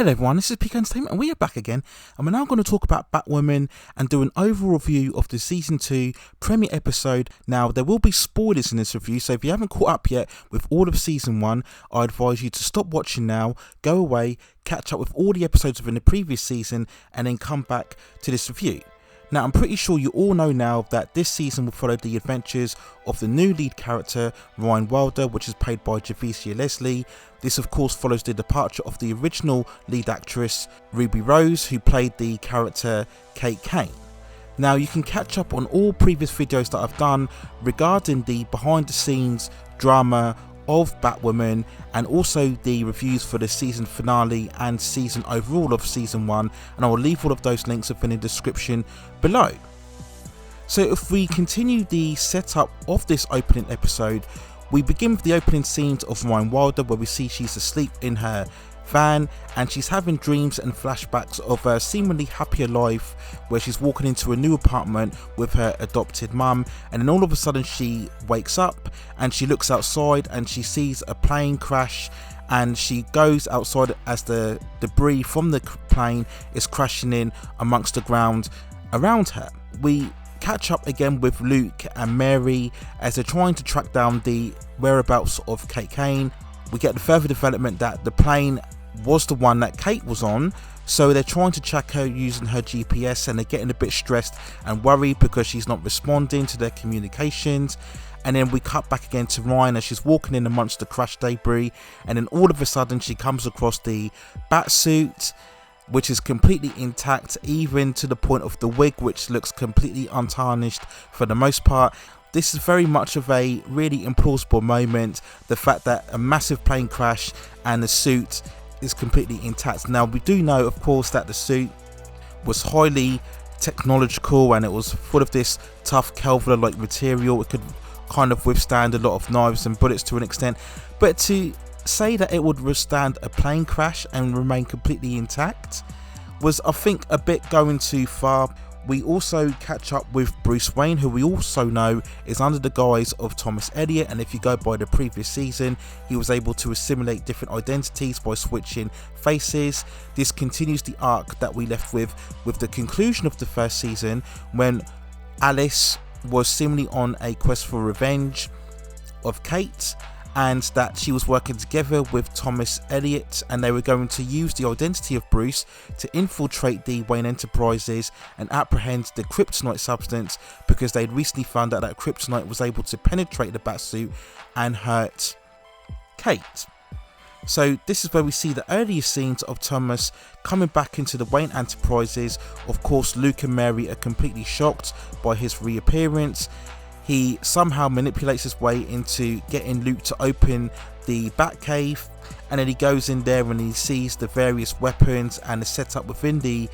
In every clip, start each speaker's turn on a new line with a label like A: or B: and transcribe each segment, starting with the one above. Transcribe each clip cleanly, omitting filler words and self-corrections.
A: Hello everyone, this is PK Entertainment and we are back again, and we're now going to talk about Batwoman and do an overall review of the Season 2 premiere episode. Now, there will be spoilers in this review, so if you haven't caught up yet with all of Season 1, I advise you to stop watching now, go away, catch up with all the episodes within the previous season, and then come back to this review. Now, I'm pretty sure you all know now that this season will follow the adventures of the new lead character, Ryan Wilder, which is played by Javisha Leslie. This, of course, follows the departure of the original lead actress, Ruby Rose, who played the character Kate Kane. Now, you can catch up on all previous videos that I've done regarding the behind-the-scenes drama of Batwoman, and also the reviews for the season finale and season overall of Season 1, and I will leave all of those links within the description below. So if we continue the setup of this opening episode, we begin with the opening scenes of Ryan Wilder, where we see she's asleep in her van and she's having dreams and flashbacks of a seemingly happier life, where she's walking into a new apartment with her adopted mum, and then all of a sudden she wakes up and she looks outside and she sees a plane crash, and she goes outside as the debris from the plane is crashing in amongst the ground around her. We catch up again with Luke and Mary as they're trying to track down the whereabouts of Kate Kane. We get the further development that the plane was the one that Kate was on, so they're trying to track her using her GPS, and they're getting a bit stressed and worried because she's not responding to their communications. And then we cut back again to Ryan as she's walking in amongst the crash debris, and then all of a sudden she comes across the bat suit, which is completely intact, even to the point of the wig, which looks completely untarnished for the most part. This is very much of a really implausible moment, the fact that a massive plane crash and the suit is completely intact. Now, we do know, of course, that the suit was highly technological and it was full of this tough Kevlar-like material. It could kind of withstand a lot of knives and bullets to an extent, but to say that it would withstand a plane crash and remain completely intact was, I think, a bit going too far. We also catch up with Bruce Wayne, who we also know is under the guise of Thomas Elliot, and if you go by the previous season, he was able to assimilate different identities by switching faces. This continues the arc that we left with the conclusion of the first season, when Alice was seemingly on a quest for revenge of Kate, and that she was working together with Thomas Elliot, and they were going to use the identity of Bruce to infiltrate the Wayne Enterprises and apprehend the kryptonite substance, because they'd recently found out that kryptonite was able to penetrate the batsuit and hurt Kate. So this is where we see the earliest scenes of Thomas coming back into the Wayne Enterprises. Of course, Luke and Mary are completely shocked by his reappearance. He somehow manipulates his way into getting Luke to open the Batcave, and then he goes in there and he sees the various weapons and the setup within the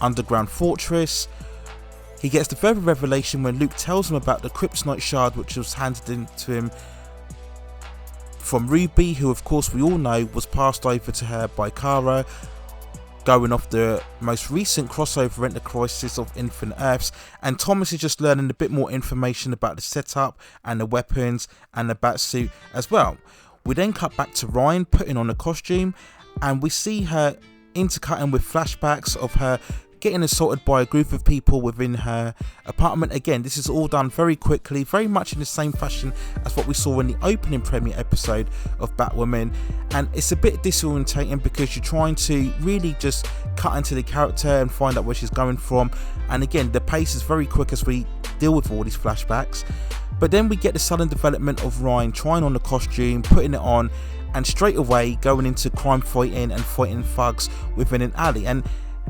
A: underground fortress. He gets the further revelation when Luke tells him about the kryptonite shard, which was handed in to him from Ruby, who of course we all know was passed over to her by Kara, going off the most recent crossover Crisis of Infinite Earths. And Thomas is just learning a bit more information about the setup and the weapons and the batsuit as well. We then cut back to Ryan putting on a costume, and we see her intercutting with flashbacks of her getting assaulted by a group of people within her apartment. Again, this is all done very quickly, very much in the same fashion as what we saw in the opening premiere episode of Batwoman, and it's a bit disorientating because you're trying to really just cut into the character and find out where she's going from, and again, the pace is very quick as we deal with all these flashbacks. But then we get the sudden development of Ryan trying on the costume, putting it on, and straight away going into crime fighting and fighting thugs within an alley. And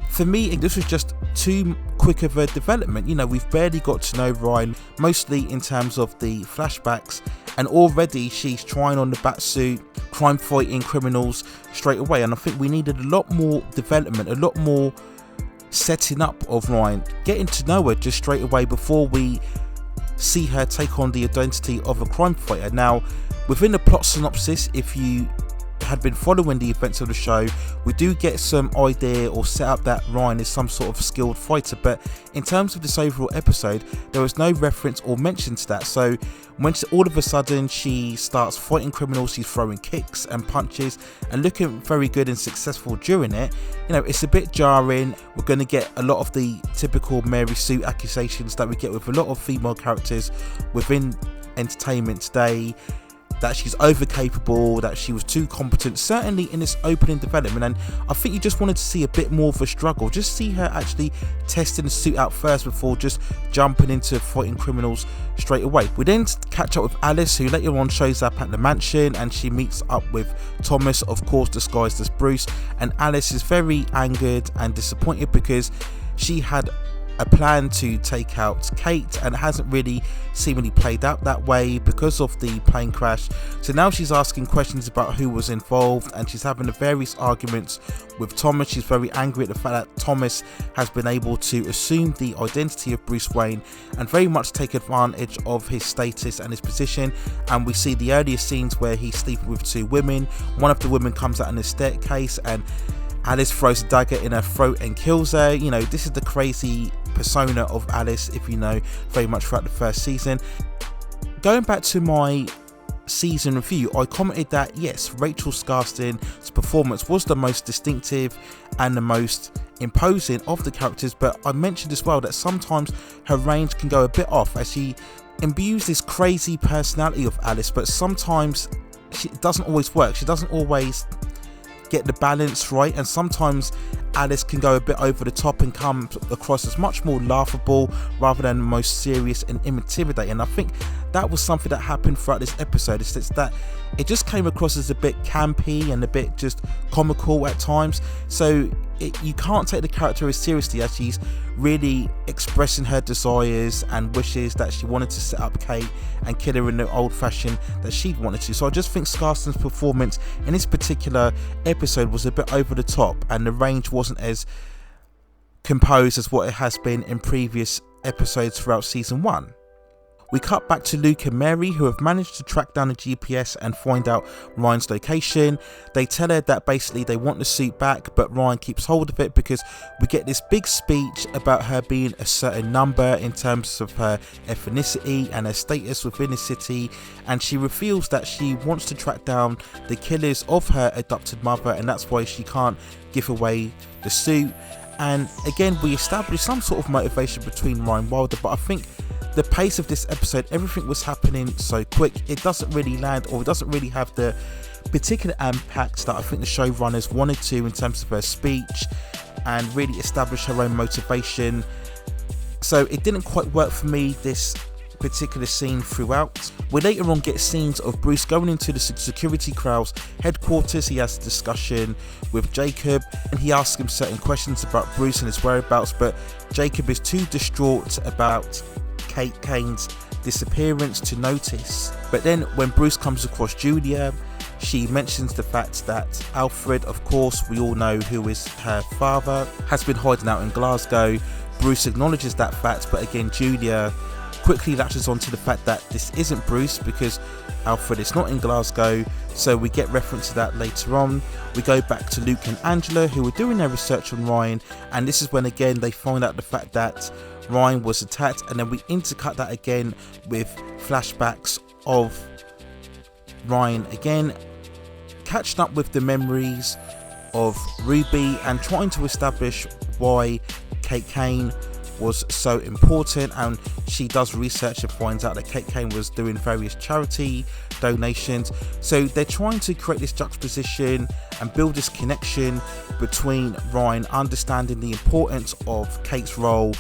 A: for me, this was just too quick of a development. You know, we've barely got to know Ryan, mostly in terms of the flashbacks, and already she's trying on the batsuit, crime fighting criminals straight away. And I think we needed a lot more development, a lot more setting up of Ryan, getting to know her just straight away before we see her take on the identity of a crime fighter. Now, within the plot synopsis, if you had been following the events of the show, we do get some idea or set up that Ryan is some sort of skilled fighter, but in terms of this overall episode, there was no reference or mention to that. So when all of a sudden she starts fighting criminals, she's throwing kicks and punches and looking very good and successful during it, it's a bit jarring. We're going to get a lot of the typical Mary Sue accusations that we get with a lot of female characters within entertainment today, that she's over capable, that she was too competent, certainly in this opening development. And I think you just wanted to see a bit more of a struggle, just see her actually testing the suit out first before just jumping into fighting criminals straight away. We then catch up with Alice, who later on shows up at the mansion, and she meets up with Thomas, of course disguised as Bruce, and Alice is very angered and disappointed because she had a plan to take out Kate, and it hasn't really seemingly played out that way because of the plane crash. So now she's asking questions about who was involved, and she's having the various arguments with Thomas. She's very angry at the fact that Thomas has been able to assume the identity of Bruce Wayne and very much take advantage of his status and his position. And we see the earlier scenes where he's sleeping with two women. One of the women comes out in the staircase and Alice throws a dagger in her throat and kills her. This is the crazy persona of Alice, if you know, very much throughout the first season. Going back to my season review, I commented that yes, Rachel Skarsten's performance was the most distinctive and the most imposing of the characters, but I mentioned as well that sometimes her range can go a bit off as she imbues this crazy personality of Alice, but sometimes it doesn't always work. She doesn't always get the balance right, and sometimes Alice can go a bit over the top and come across as much more laughable rather than most serious and intimidating. I think that was something that happened throughout this episode. It's that it just came across as a bit campy and a bit just comical at times, so you can't take the character as seriously as she's really expressing her desires and wishes that she wanted to set up Kate and kill her in the old fashion that she wanted to. So I just think Skarsten's performance in this particular episode was a bit over the top, and the range wasn't as composed as what it has been in previous episodes throughout season 1. We cut back to Luke and Mary, who have managed to track down the GPS and find out Ryan's location. They tell her that basically they want the suit back, but Ryan keeps hold of it because we get this big speech about her being a certain number in terms of her ethnicity and her status within the city, and she reveals that she wants to track down the killers of her adopted mother, and that's why she can't give away the suit. And again, we establish some sort of motivation between Ryan Wilder, but I think the pace of this episode, everything was happening so quick, it doesn't really land, or it doesn't really have the particular impact that I think the showrunners wanted to in terms of her speech and really establish her own motivation. So it didn't quite work for me, this particular scene throughout. We later on get scenes of Bruce going into the security crowd's headquarters. He has a discussion with Jacob and he asks him certain questions about Bruce and his whereabouts, but Jacob is too distraught about Kate Kane's disappearance to notice. But then when Bruce comes across Julia, she mentions the fact that Alfred, of course we all know who is her father, has been hiding out in Glasgow. Bruce acknowledges that fact, but again Julia quickly latches on to the fact that this isn't Bruce because Alfred is not in Glasgow, so we get reference to that later on. We go back to Luke and Angela, who are doing their research on Ryan, and this is when again they find out the fact that Ryan was attacked, and then we intercut that again with flashbacks of Ryan again catching up with the memories of Ruby and trying to establish why Kate Kane was so important. And she does research and finds out that Kate Kane was doing various charity donations, so they're trying to create this juxtaposition and build this connection between Ryan understanding the importance of Kate's role.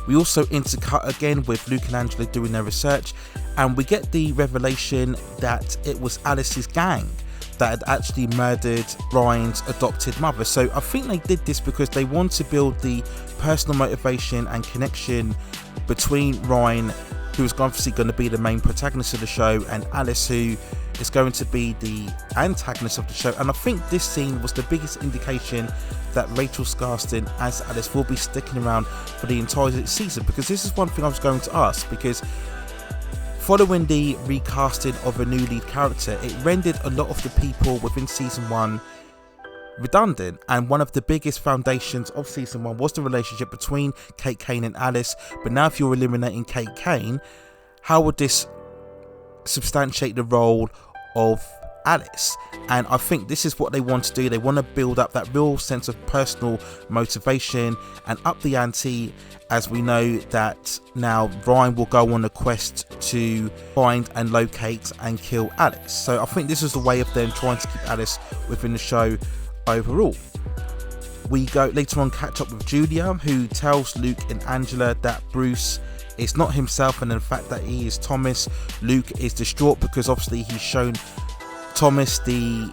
A: We also intercut again with Luke and Angela doing their research, and we get the revelation that it was Alice's gang that had actually murdered Ryan's adopted mother. So I think they did this because they want to build the personal motivation and connection between Ryan, who is obviously going to be the main protagonist of the show, and Alice, who is going to be the antagonist of the show. And I think this scene was the biggest indication that Rachel Skarsten as Alice will be sticking around for the entire season, because this is one thing I was going to ask, because following the recasting of a new lead character, it rendered a lot of the people within season 1 redundant, and one of the biggest foundations of season 1 was the relationship between Kate Kane and Alice. But now if you're eliminating Kate Kane, how would this substantiate the role of Alice? And I think this is what they want to do. They want to build up that real sense of personal motivation and up the ante, as we know that now Ryan will go on a quest to find and locate and kill Alice. So I think this is the way of them trying to keep Alice within the show overall. We go later on, catch up with Julia, who tells Luke and Angela that Bruce is not himself, and in fact that he is Thomas. Luke is distraught because obviously he's shown Thomas the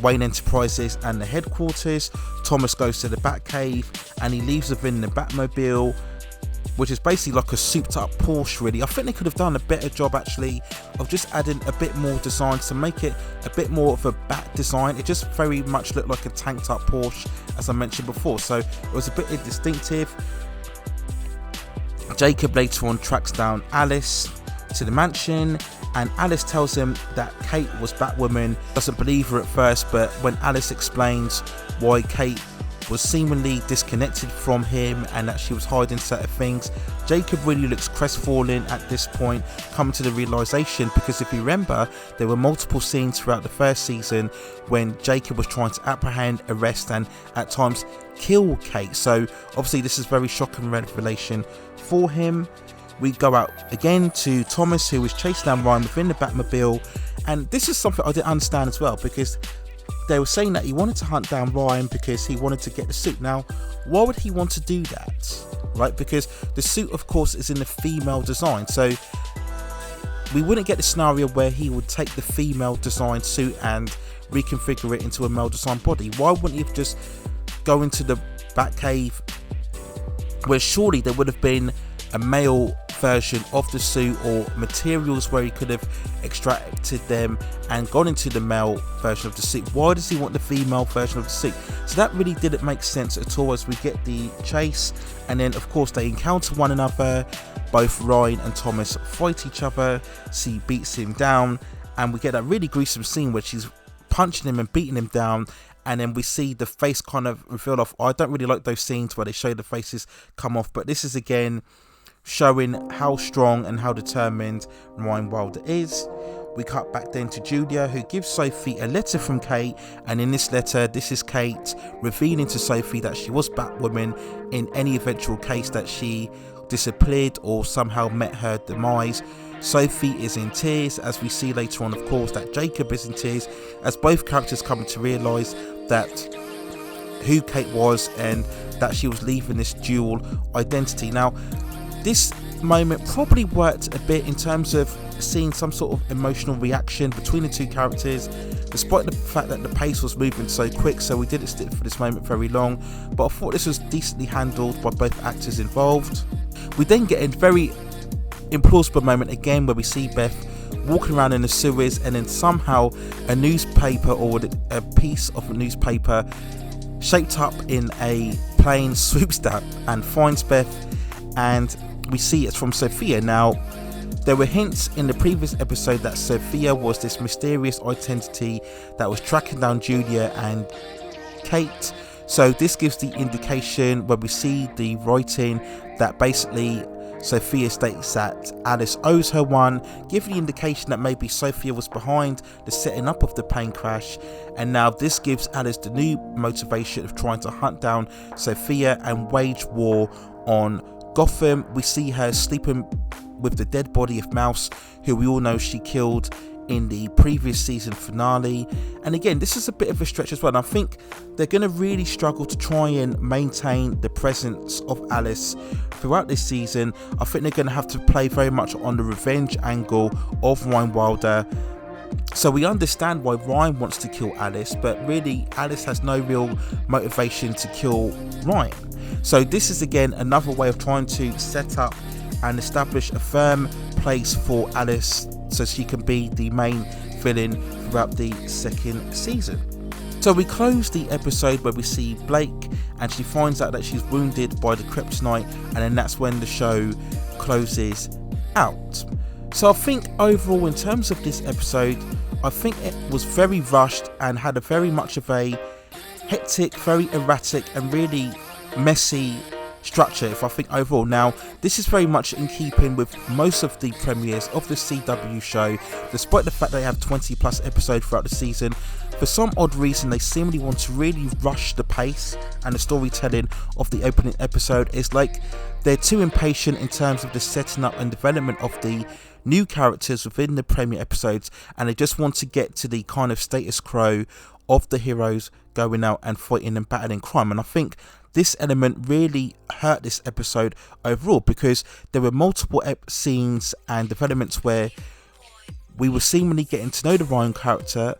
A: Wayne Enterprises and the headquarters. Thomas goes to the Batcave and he leaves within the Batmobile, which is basically like a souped up Porsche really. I think they could have done a better job actually of just adding a bit more designs to make it a bit more of a Bat design. It just very much looked like a tanked up Porsche, as I mentioned before, so it was a bit distinctive. Jacob later on tracks down Alice to the mansion, and Alice tells him that Kate was Batwoman. Doesn't believe her at first, but when Alice explains why Kate was seemingly disconnected from him and that she was hiding certain things, Jacob really looks crestfallen at this point, coming to the realization, because if you remember, there were multiple scenes throughout the first season when Jacob was trying to apprehend, arrest and at times kill Kate. So obviously this is very shocking revelation for him. We go out again to Thomas, who was chasing down Ryan within the Batmobile, and this is something I didn't understand as well, because they were saying that he wanted to hunt down Ryan because he wanted to get the suit. Now, why would he want to do that? Right? Because the suit, of course, is in the female design. So we wouldn't get the scenario where he would take the female design suit and reconfigure it into a male design body. Why wouldn't he just go into the Batcave, where surely there would have been a male version of the suit or materials where he could have extracted them and gone into the male version of the suit? Why does he want the female version of the suit? So that really didn't make sense at all, as we get the chase, and then of course they encounter one another. Both Ryan and Thomas fight each other. She beats him down, and we get that really gruesome scene where she's punching him and beating him down, and then we see the face kind of revealed off. I don't really like those scenes where they show the faces come off, but this is again showing how strong and how determined Ryan Wilder is. We cut back then to Julia, who gives Sophie a letter from Kate, and in this letter, this is Kate revealing to Sophie that she was Batwoman in any eventual case that she disappeared or somehow met her demise. Sophie is in tears, as we see later on, of course, that Jacob is in tears, as both characters come to realise that who Kate was and that she was leaving this dual identity. Now, this moment probably worked a bit in terms of seeing some sort of emotional reaction between the two characters, despite the fact that the pace was moving so quick, so we didn't stick for this moment very long, but I thought this was decently handled by both actors involved. We then get a very implausible moment again where we see Beth walking around in the sewers, and then somehow a newspaper or a piece of a newspaper shaped up in a plane swoops down and finds Beth, and we see it's from Sophia. Now, there were hints in the previous episode that Sophia was this mysterious identity that was tracking down Julia and Kate, so this gives the indication when we see the writing that basically Sophia states that Alice owes her one, giving the indication that maybe Sophia was behind the setting up of the plane crash, and now this gives Alice the new motivation of trying to hunt down Sophia and wage war on Gotham. We see her sleeping with the dead body of Mouse, who we all know she killed in the previous season finale, and again this is a bit of a stretch as well, and I think they're going to really struggle to try and maintain the presence of Alice throughout this season. I think they're going to have to play very much on the revenge angle of Ryan Wilder. So we understand why Ryan wants to kill Alice, but really Alice has no real motivation to kill Ryan. So this is again another way of trying to set up and establish a firm place for Alice so she can be the main villain throughout the second season. So we close the episode where we see Blake, and she finds out that she's wounded by the kryptonite, and then that's when the show closes out. So I think overall, in terms of this episode, I think it was very rushed and had a very much of a hectic, very erratic and really messy structure, if I think overall. Now, this is very much in keeping with most of the premieres of the CW show. Despite the fact they have 20 plus episodes throughout the season, for some odd reason they seemingly want to really rush the pace and the storytelling of the opening episode. It's like they're too impatient in terms of the setting up and development of the new characters within the premiere episodes, and they just want to get to the kind of status quo of the heroes going out and fighting and battling crime. And I think this element really hurt this episode overall, because there were multiple scenes and developments where we were seemingly getting to know the Ryan character,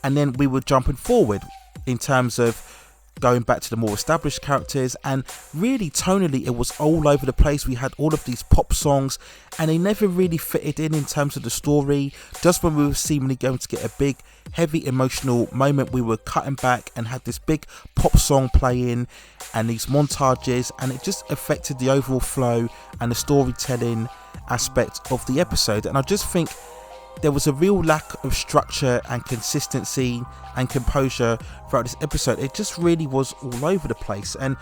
A: and then we were jumping forward in terms of going back to the more established characters, and really tonally it was all over the place. We had all of these pop songs and they never really fitted in terms of the story. Just when we were seemingly going to get a big heavy emotional moment, we were cutting back and had this big pop song playing and these montages, and it just affected the overall flow and the storytelling aspect of the episode. And I just think there was a real lack of structure and consistency and composure throughout this episode. It just really was all over the place, and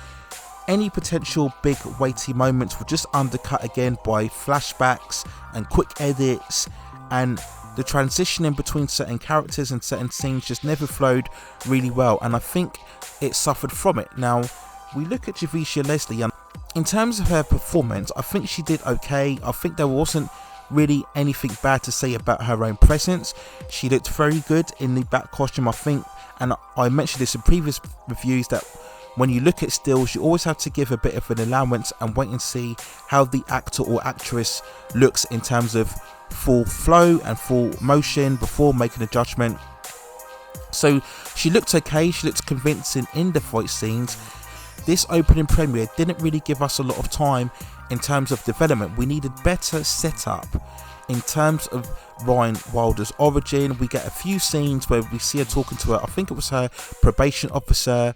A: any potential big weighty moments were just undercut again by flashbacks and quick edits, and the transitioning between certain characters and certain scenes just never flowed really well, and I think it suffered from it. Now, we look at Javisha Leslie, and in terms of her performance, I think she did okay. I think there wasn't really anything bad to say about her own presence. She looked very good in the Bat costume, I think, and I mentioned this in previous reviews, that when you look at stills, you always have to give a bit of an allowance and wait and see how the actor or actress looks in terms of full flow and full motion before making a judgment. So she looked okay, she looked convincing in the fight scenes. This opening premiere didn't really give us a lot of time in terms of development. We needed better setup in terms of Ryan Wilder's origin. We get a few scenes where we see her talking to her, I think it was her probation officer,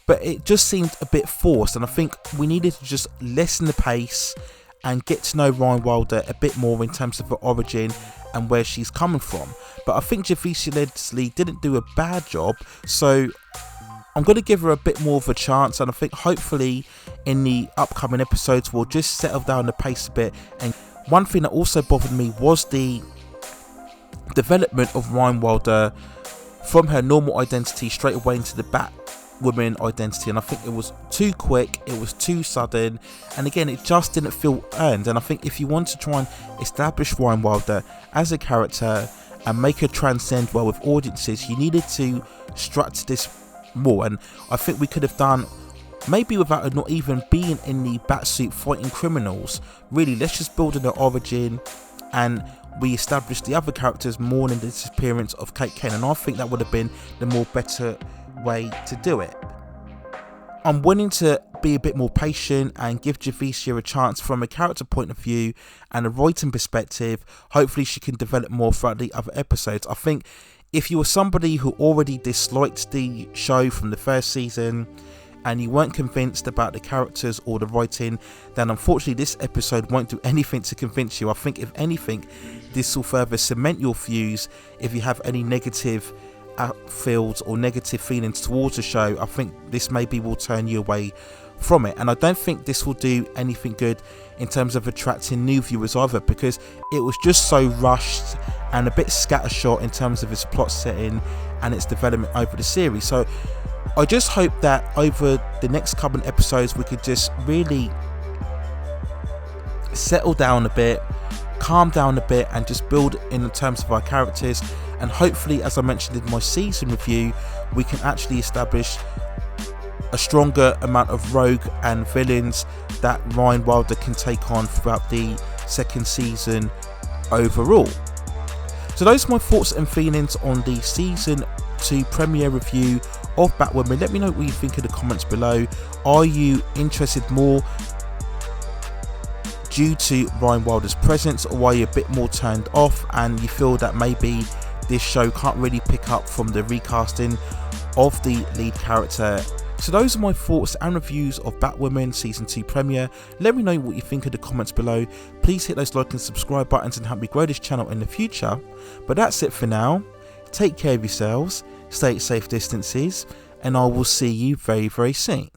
A: but it just seemed a bit forced, and I think we needed to just lessen the pace and get to know Ryan Wilder a bit more in terms of her origin and where she's coming from. But I think Javisha Leslie didn't do a bad job, so I'm going to give her a bit more of a chance, and I think hopefully in the upcoming episodes we'll just settle down the pace a bit. And one thing that also bothered me was the development of Ryan Wilder from her normal identity straight away into the Batwoman identity, and I think it was too quick, it was too sudden, and again it just didn't feel earned. And I think if you want to try and establish Ryan Wilder as a character and make her transcend well with audiences, you needed to structure this more, and I think we could have done maybe without her not even being in the Batsuit fighting criminals. Really, let's just build in her origin and we establish the other characters more than the disappearance of Kate Kane, and I think that would have been the more better way to do it. I'm willing to be a bit more patient and give Javicia a chance from a character point of view and a writing perspective. Hopefully she can develop more throughout the other episodes. I think if you were somebody who already disliked the show from the first season and you weren't convinced about the characters or the writing, then unfortunately this episode won't do anything to convince you. I think if anything, this will further cement your views. If you have any negative feels or negative feelings towards the show, I think this maybe will turn you away from it, and I don't think this will do anything good in terms of attracting new viewers either, because it was just so rushed and a bit scattershot in terms of its plot setting and its development over the series. So I just hope that over the next couple of episodes we could just really settle down a bit, calm down a bit, and just build in terms of our characters, and hopefully, as I mentioned in my season review, we can actually establish a stronger amount of rogue and villains that Ryan Wilder can take on throughout the second season overall. So those are my thoughts and feelings on the season 2 premiere review of Batwoman. Let me know what you think in the comments below. Are you interested more due to Ryan Wilder's presence, or are you a bit more turned off and you feel that maybe this show can't really pick up from the recasting of the lead character So those are my thoughts and reviews of Batwoman Season 2 premiere. Let me know what you think in the comments below. Please hit those like and subscribe buttons and help me grow this channel in the future. But that's it for now. Take care of yourselves, stay at safe distances, and I will see you very, very soon.